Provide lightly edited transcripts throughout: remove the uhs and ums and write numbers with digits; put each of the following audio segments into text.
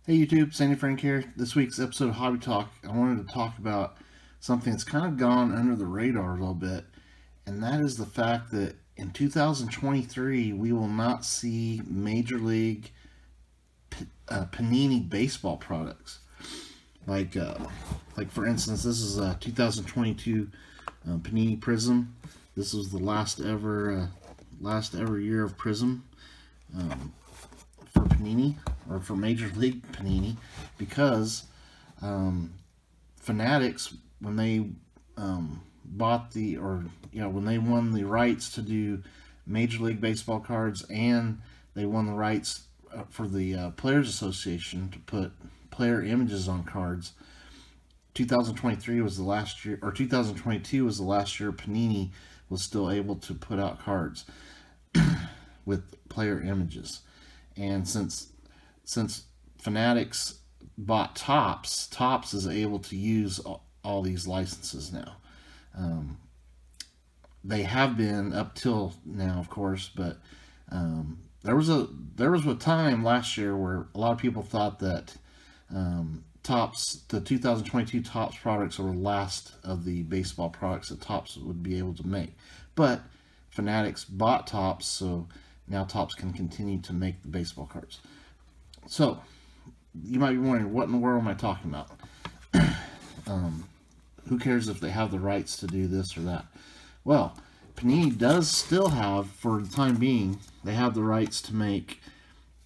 Hey YouTube, Sandy Frank here. This week's episode of Hobby Talk, I wanted to talk about something that's kind of gone under the radar a little bit, and that is the fact that in 2023 we will not see Major League Panini baseball products. Like for instance, this is a 2022 Panini Prism. This was the last ever year of Prism. For Panini, or for Major League Panini, because Fanatics, when they bought when they won the rights to do Major League Baseball cards, and they won the rights for the Players Association to put player images on cards, 2023 was the last year, or 2022 was the last year Panini was still able to put out cards with player images. And since Fanatics bought Topps is able to use all these licenses now. They have been up till now, of course, but there was a time last year where a lot of people thought that the 2022 Topps products were the last of the baseball products that Topps would be able to make. But Fanatics bought Topps, so now Topps can continue to make the baseball cards. So, you might be wondering, what in the world am I talking about? Who cares if they have the rights to do this or that? Well, Panini does still have, for the time being, they have the rights to make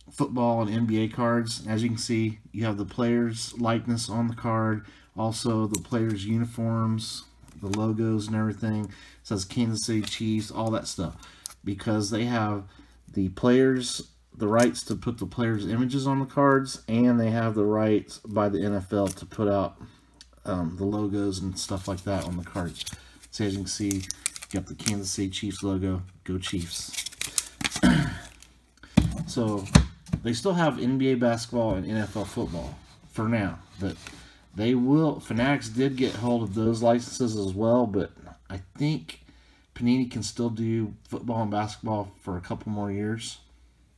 football and NBA cards. As you can see, you have the players' likeness on the card, also the players' uniforms, the logos and everything. It says Kansas City Chiefs, all that stuff, because they have the rights to put the players' images on the cards, and they have the rights by the NFL to put out the logos and stuff like that on the cards. So as you can see, you got the Kansas City Chiefs logo. Go Chiefs. So they still have NBA basketball and NFL football for now, but they will. Fanatics did get hold of those licenses as well, but I think Panini can still do football and basketball for a couple more years,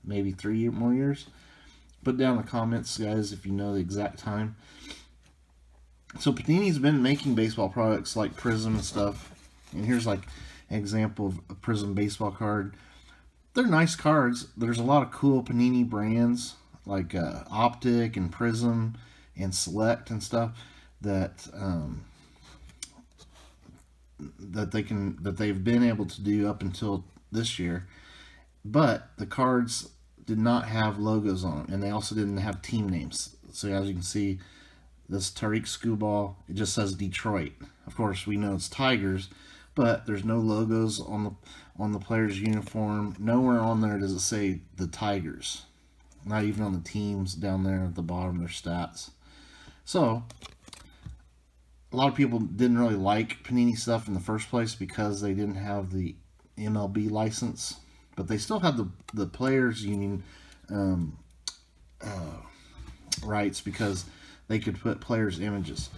maybe 3 more years. Put down in the comments, guys, if you know the exact time. So Panini's been making baseball products like Prism and stuff. And here's like an example of a Prism baseball card. They're nice cards. There's a lot of cool Panini brands like Optic and Prism and Select and stuff that they've been able to do up until this year, but the cards did not have logos on them, and they also didn't have team names. So as you can see, this Tariq Skubal, it just says Detroit. Of course, we know it's Tigers, but there's no logos on the player's uniform. Nowhere on there does it say the Tigers, not even on the teams down there at the bottom of their stats. So a lot of people didn't really like Panini stuff in the first place because they didn't have the MLB license, but they still had the Players Union rights because they could put players' images.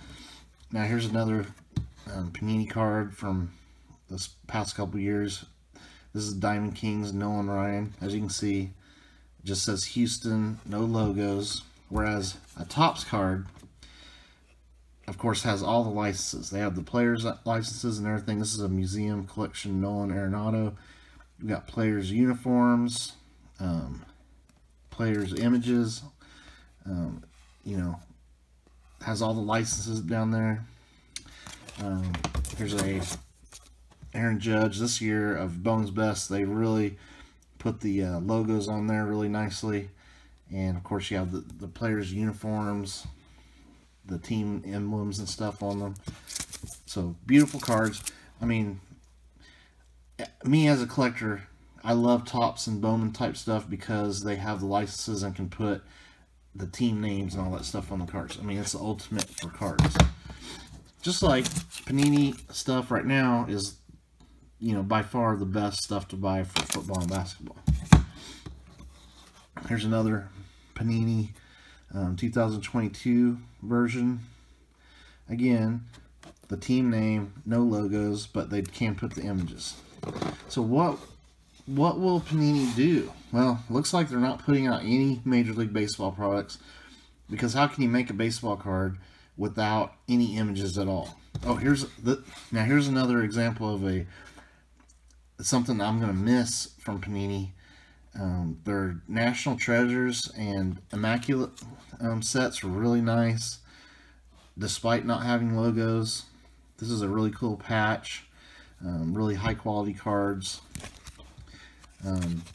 Now here's another Panini card from this past couple years. This is Diamond Kings, Nolan Ryan. As you can see, it just says Houston, no logos, whereas a Topps card, of course, has all the licenses. They have the players' licenses and everything. This is a museum collection, Nolan Arenado. We got players' uniforms, players' images. Has all the licenses down there. Here's a Aaron Judge this year of Bones Best. They really put the logos on there really nicely, and of course you have the players' uniforms, the team emblems and stuff on them. So beautiful cards. I mean, me as a collector, I love Topps and Bowman type stuff because they have the licenses and can put the team names and all that stuff on the cards. I mean, it's the ultimate for cards. Just like Panini stuff right now is, by far the best stuff to buy for football and basketball. Here's another Panini 2022 version. Again, the team name, no logos, but they can put the images. So what will Panini do? Well, looks like they're not putting out any Major League Baseball products. because how can you make a baseball card without any images at all? Oh, here's another example of something I'm going to miss from Panini. Their National Treasures and Immaculate sets are really nice, despite not having logos. This is a really cool patch. Really high quality cards.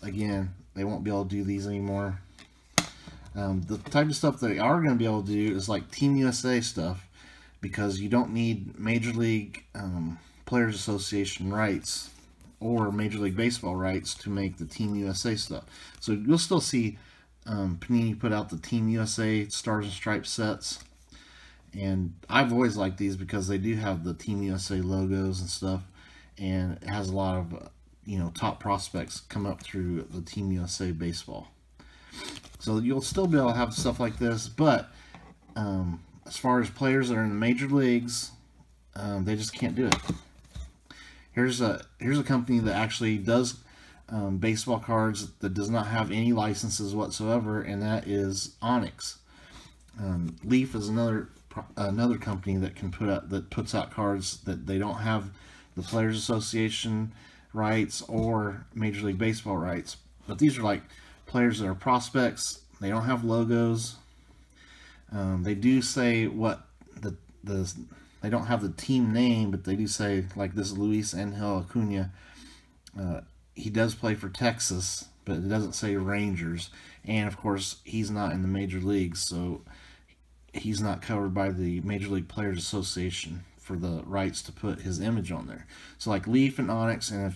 Again, they won't be able to do these anymore. The type of stuff they are going to be able to do is like Team USA stuff, because you don't need Major League Players Association rights or Major League Baseball rights to make the Team USA stuff. So you'll still see Panini put out the Team USA Stars and Stripes sets. And I've always liked these because they do have the Team USA logos and stuff. And it has a lot of, top prospects come up through the Team USA baseball. So you'll still be able to have stuff like this. But as far as players that are in the major leagues, they just can't do it. Here's a company that actually does baseball cards that does not have any licenses whatsoever, and that is Onyx. Leaf is another company that puts out cards that they don't have the Players Association rights or Major League Baseball rights, but these are like players that are prospects. They don't have logos. They do say what they don't have the team name, but they do say, like this Luis Angel Acuna, he does play for Texas, but it doesn't say Rangers. And of course, he's not in the major leagues, so he's not covered by the Major League Players Association for the rights to put his image on there. So like Leaf and Onyx, and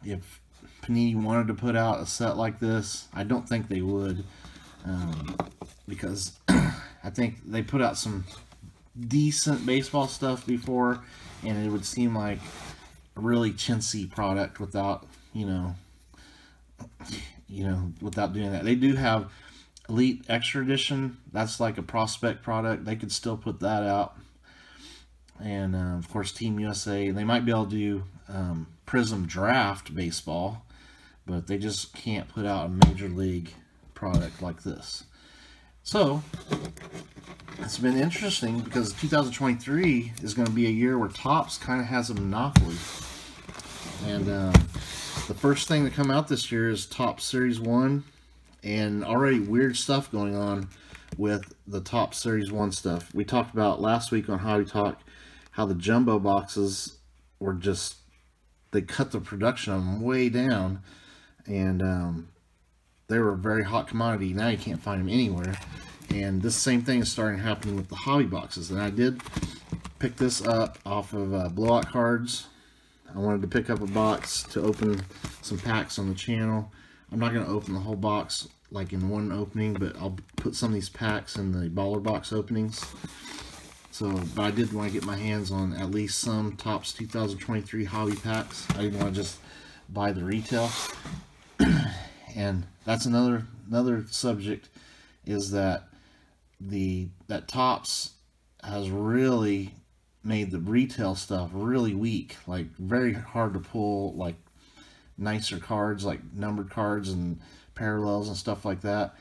if Panini wanted to put out a set like this, I don't think they would, because I think they put out some decent baseball stuff before, and it would seem like a really chintzy product without without doing that. They do have Elite Extra Edition. That's like a prospect product. They could still put that out. And of course Team USA, they might be able to do Prism Draft baseball, but they just can't put out a major league product like this. So it's been interesting because 2023 is going to be a year where Topps kind of has a monopoly. And the first thing to come out this year is Topps Series 1, and already weird stuff going on with the Topps Series 1 stuff. We talked about last week on Hobby Talk how the jumbo boxes were just, they cut the production of them way down, and they were a very hot commodity. Now you can't find them anywhere. And this same thing is starting to happen with the hobby boxes. And I did pick this up off of Blowout Cards. I wanted to pick up a box to open some packs on the channel. I'm not going to open the whole box like in one opening, but I'll put some of these packs in the baller box openings. So, but I did want to get my hands on at least some Topps 2023 hobby packs. I didn't want to just buy the retail. And that's another subject, is that Topps has really made the retail stuff really weak, like very hard to pull, like nicer cards, like numbered cards and parallels and stuff like that,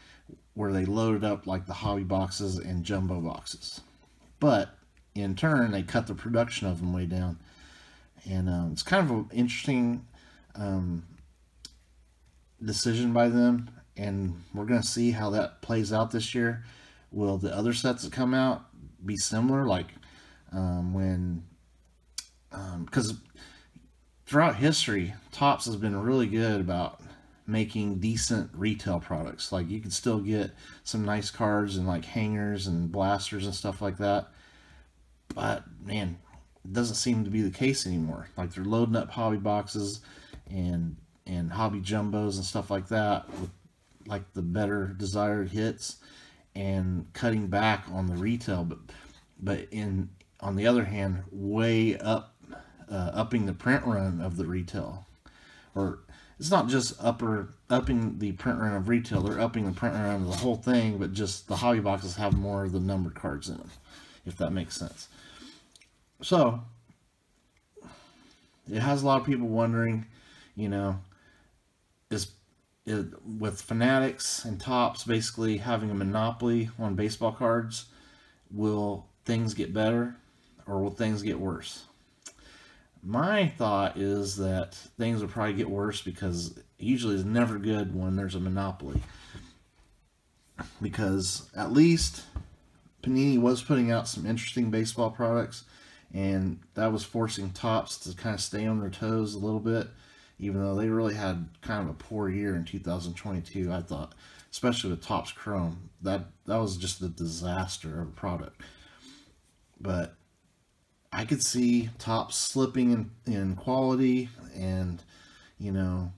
where they loaded up like the hobby boxes and jumbo boxes. But in turn, they cut the production of them way down. And it's kind of an interesting decision by them, and we're going to see how that plays out this year. Will the other sets that come out be similar, like because throughout history, Topps has been really good about making decent retail products. Like you can still get some nice cards and like hangers and blasters and stuff like that, but man, it doesn't seem to be the case anymore. Like they're loading up hobby boxes and hobby jumbos and stuff like that with like the better desired hits, and cutting back on the retail, but on the other hand, way upping the print run of the retail. Or it's not just upping the print run of retail, they're upping the print run of the whole thing, but just the hobby boxes have more of the numbered cards in them, if that makes sense. So it has a lot of people wondering, is with Fanatics and Topps basically having a monopoly on baseball cards, will things get better or will things get worse? My thought is that things will probably get worse, because usually it's never good when there's a monopoly. Because at least Panini was putting out some interesting baseball products, and that was forcing Topps to kind of stay on their toes a little bit, even though they really had kind of a poor year in 2022, I thought, especially with Topps Chrome. That was just a disaster of a product. But I could see Topps slipping in quality and, you know,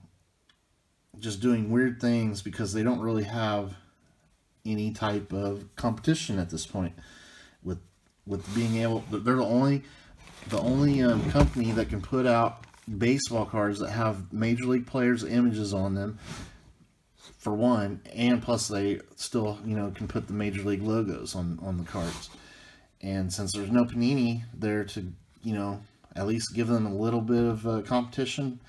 just doing weird things because they don't really have any type of competition at this point. With being able, they're the only company that can put out baseball cards that have major league players' images on them, for one, and plus they still, you know, can put the major league logos on the cards. And since there's no Panini there to, you know, at least give them a little bit of competition,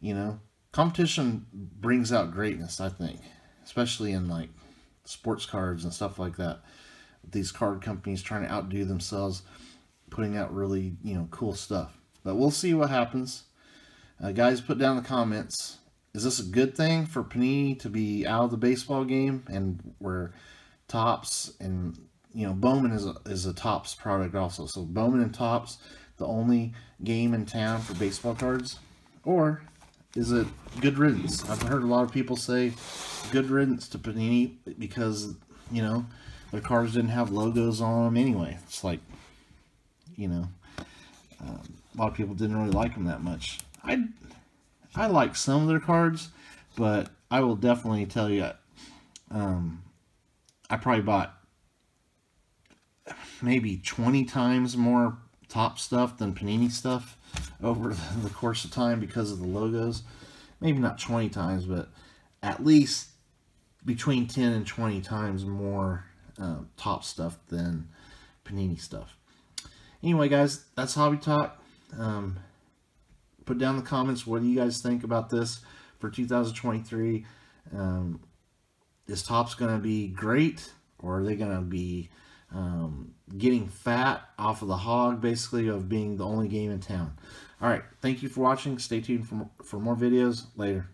you know, competition brings out greatness, I think, especially in like sports cards and stuff like that. These card companies trying to outdo themselves, putting out really, you know, cool stuff. But we'll see what happens. Guys, put down in the comments, is this a good thing for Panini to be out of the baseball game, and where Topps and, you know, Bowman is a Topps product also. So Bowman and Topps, the only game in town for baseball cards? Or is it good riddance? I've heard a lot of people say good riddance to Panini because, you know, their cards didn't have logos on them anyway. It's like, you know, a lot of people didn't really like them that much. I like some of their cards, but I will definitely tell you, I probably bought maybe 20 times more Topps stuff than Panini stuff over the course of time because of the logos. Maybe not 20 times, but at least between 10 and 20 times more Topps stuff than Panini stuff. Anyway, guys, that's Hobby Talk. Put down in the comments, what do you guys think about this for 2023? Is Topps going to be great, or are they going to be getting fat off of the hog, basically, of being the only game in town? All right, thank you for watching. Stay tuned for more videos later.